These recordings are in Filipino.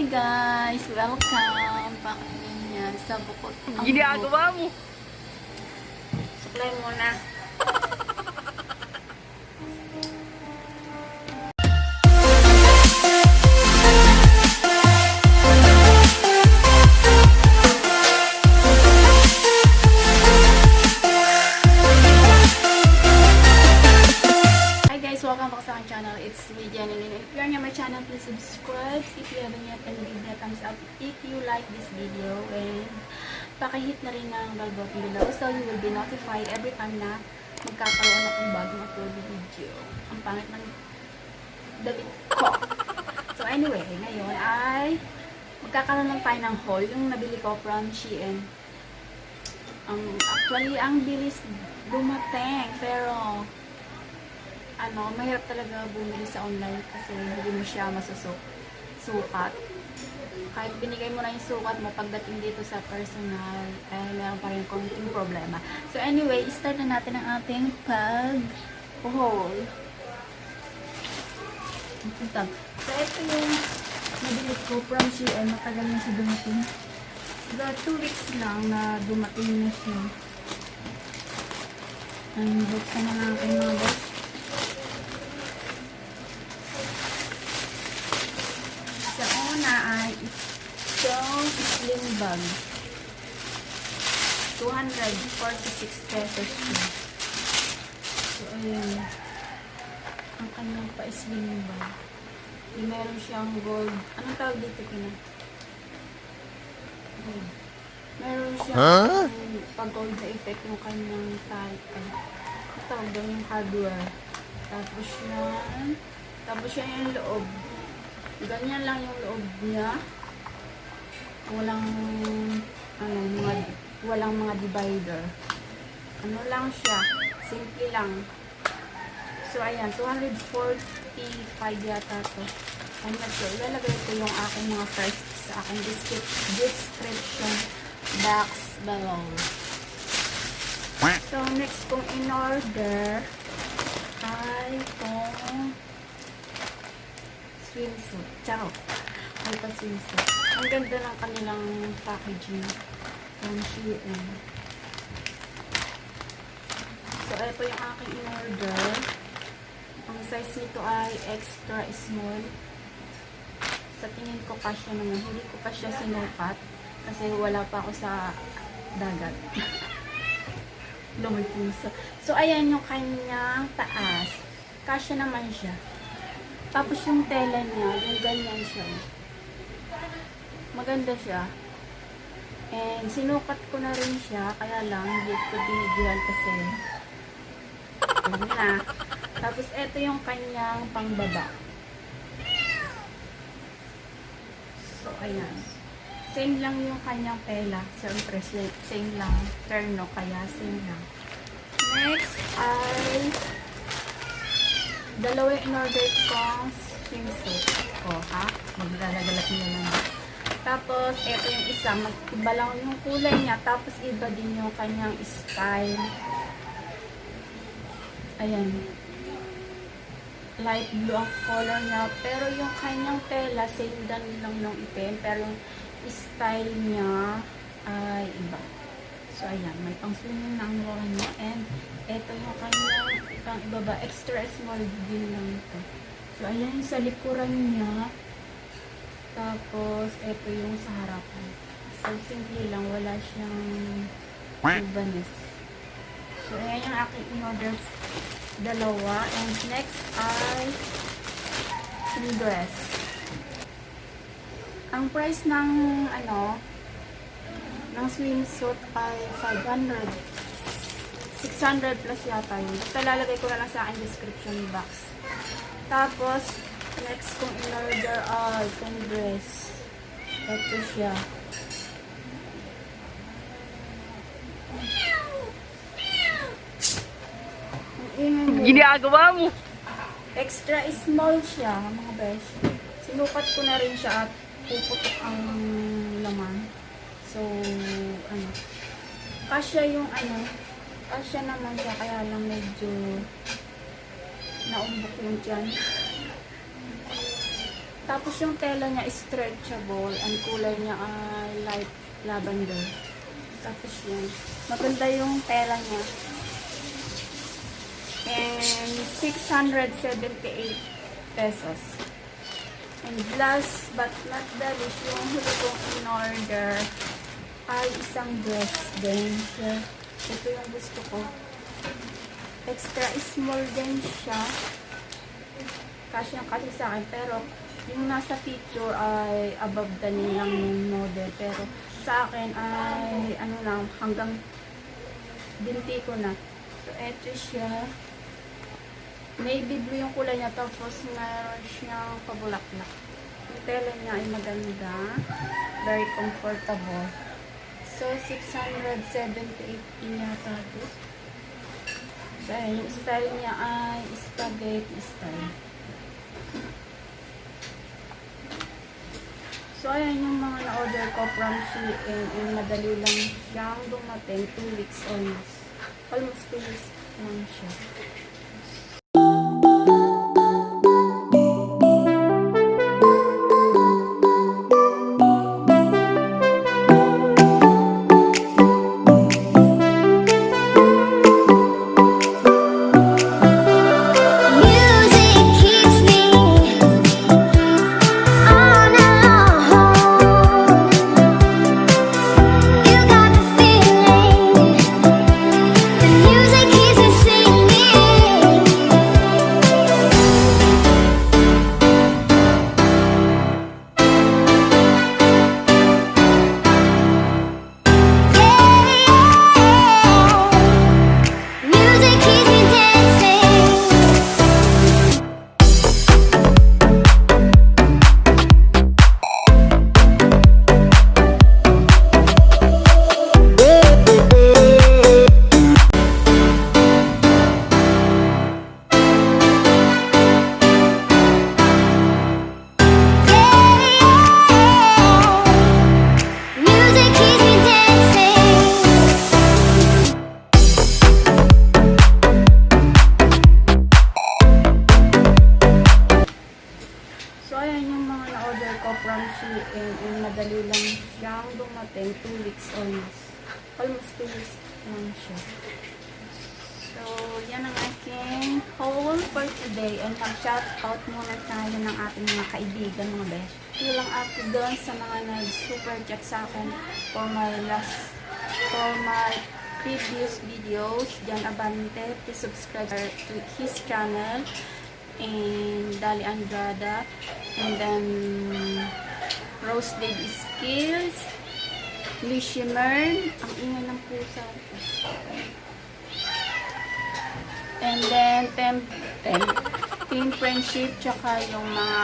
Hi guys! Welcome! Pakainin niya sa bukod ang Ginagawa mo! Suklay muna. Welcome back sa aking channel. It's me, Jenny. If you're new my channel, please subscribe. If you haven't yet, and give me a thumbs up if you like this video. And pakihit na rin ng bell button below so you will be notified every time na magkakaroon akong bagong upload video. Ang pangit ng damit ko. So anyway, ngayon ay magkakaroon lang tayo ng haul. Yung nabili ko from Shein. Actually, ang bilis dumating. Pero mahirap talaga bumili sa online kasi hindi mo siya sukat. Kahit binigay mo na yung sukat mo, pagdating dito sa personal, meron pa rin konting problema. So anyway, start na natin ang ating pag-haul. So ito yung nabili ko from Shein. Matagal na siya dumating. So 2 weeks lang na dumating na siya. Buksan na natin mga boss. Ay itong sling bag 246 pesos yun. So ayan ang kanyang pa-sling bag. Meron siyang gold, anong tawag dito kina? Meron siyang pag-gold na effect yung kanyang tawag doon yung hardware. Tapos yan yung loob. Ganyan lang yung loob niya. Walang mga divider. Ano lang siya. Simple lang. So, ayan. 245 yata to. I'm not sure. Ilalagay ko yung aking mga first sa aking description box below. So, next kong in-order ay itong swimsuit. Ciao. Alta swimsuit. Ang ganda ng kanilang packaging ng Shein. So, ito yung aking in-order. Ang size nito ay extra small. Sa tingin ko kasya naman. Hindi ko pa siya sinukat kasi wala pa ako sa dagat. Lumay puso. So, ayan yung kanyang taas. Kasya naman siya. Tapos yung tela niya, yung ganyan siya. Maganda siya. And sinukat ko na rin siya, kaya lang hindi ko binigyan kasi ano na. Tapos ito yung kanyang pangbaba. So ayan. Same lang yung kanyang tela. Siyempre same lang. Terno, kaya same lang. Next ay dalawa yung in-order kong swimsuit. Maglalagalat nyo lang. Tapos, ito yung isa. Iba lang yung kulay niya. Tapos, iba din yung kanyang style. Ayan. Light blue ang color niya. Pero yung kanyang tela, same lang ng itim. Pero yung style niya ay iba. So, ayan. May pang-swimming na ang mura niya. And, ito yung kanyang pang ibaba. Extra small din lang ito. So, ayan sa likuran niya. Tapos, ito yung sa harapan. So, simple lang. Wala siyang tubanes. So, ayan yung aking in-order. Dalawa. And next ay yung dress. Ang price ng ng swimsuit ay 500. 600 plus yata yun. Basta lalagay ko na lang sa aking description box. Tapos, next kong in-order ay itong dress. Ito siya. Ginagawa mo! Extra small siya, mga besh. Sinukat ko na rin siya at puputok ang laman. So, kasya yung kasya naman siya, kaya lang medyo naumbok yung tiyan. Tapos yung tela niya is stretchable. Ang kulay niya ay light lavender. Tapos yun. Maganda yung tela niya. And 678 pesos. And last but not the least, yung huli kong in-order ay isang dress din. So, ito yung gusto ko. Extra small din siya. Kasi sa akin. Pero, yung nasa picture ay above the knee lang yung model. Pero, sa akin ay, ano lang, hanggang binti ko na. So, ito siya. Navy blue yung kulay niya. Tapos, meron siyang pabulaklak. Yung tela niya ay maganda. Very comfortable. So, 678 yata ito. So, yung style niya ay spaghetti style. So, ayan yung mga na-order ko from Shein. And madali lang siyang dumating. 2 weeks almost. Almost 2 weeks lang siya. And madali lang siyang dumating. 2 weeks almost. Almost 2 weeks lang siya. So, yan ang aking haul for today. And mag-shoutout muna tayo ng ating mga kaibigan, mga besh. Ilang ako doon sa mga nag-super chat sa akin for my previous videos. Jan Abante, please subscribe to his channel. And Dali Andrada. And then Rose Lady Skills, Mishy Myrnz, ang ingay ng pusa. And then Team Friendship, tsaka yung mga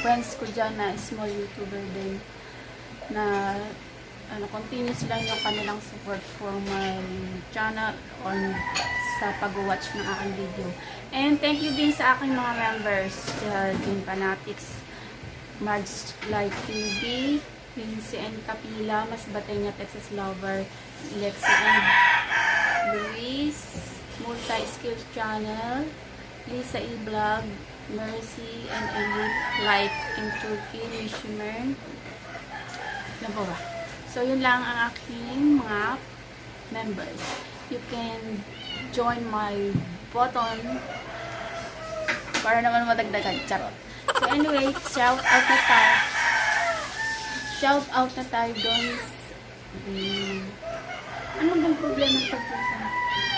friends ko dyan na small YouTuber din na continuous lang yung kanilang support for my channel on sa pag-watch ng aking video. And thank you din sa aking mga members, din Fanatics, Margz Life Tv, Wensy&Kapila, Masbatenia, Texas Lover, Lexi and Luis, MultiSkills Channel, Lisa E-Vlog, Mercy and Elite Life in Turkey, Mishy Myrnz. Ano ba? So, yun lang ang aking mga members. You can join my button para naman madagdagan. Charot. So anyway, shout out na tayo doon. Ano bang problema ito?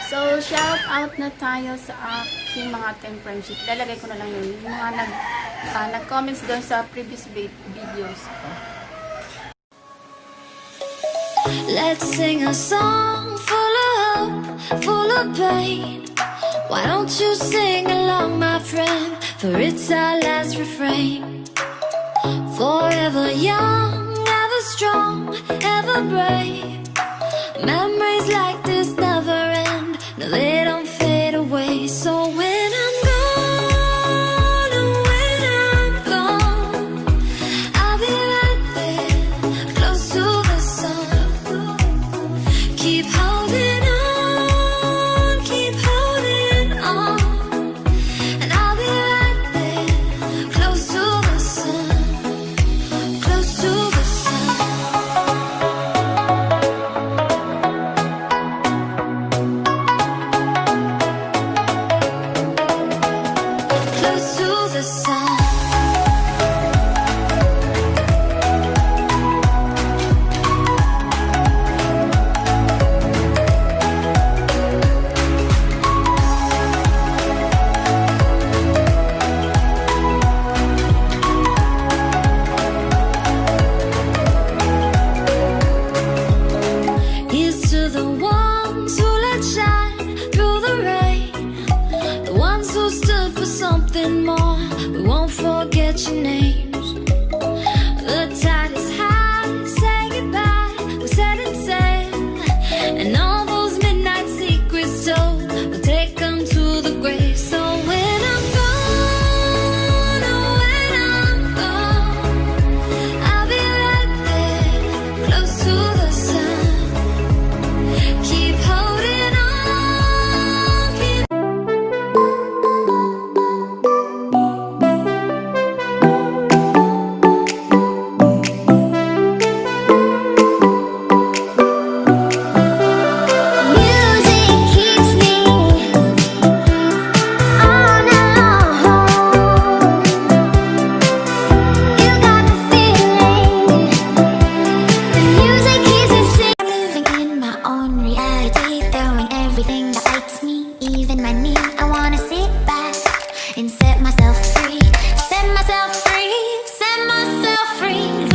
So, shout out na tayo sa aking mga team friendship. Lalagay ko na lang yun. Yung mga nag-comments doon sa previous videos ko. Let's sing a song full of hope, full of pain. Why don't you sing along, my friend? For it's our last refrain. Forever young, ever strong, ever brave. Memories like this never end. No, they don't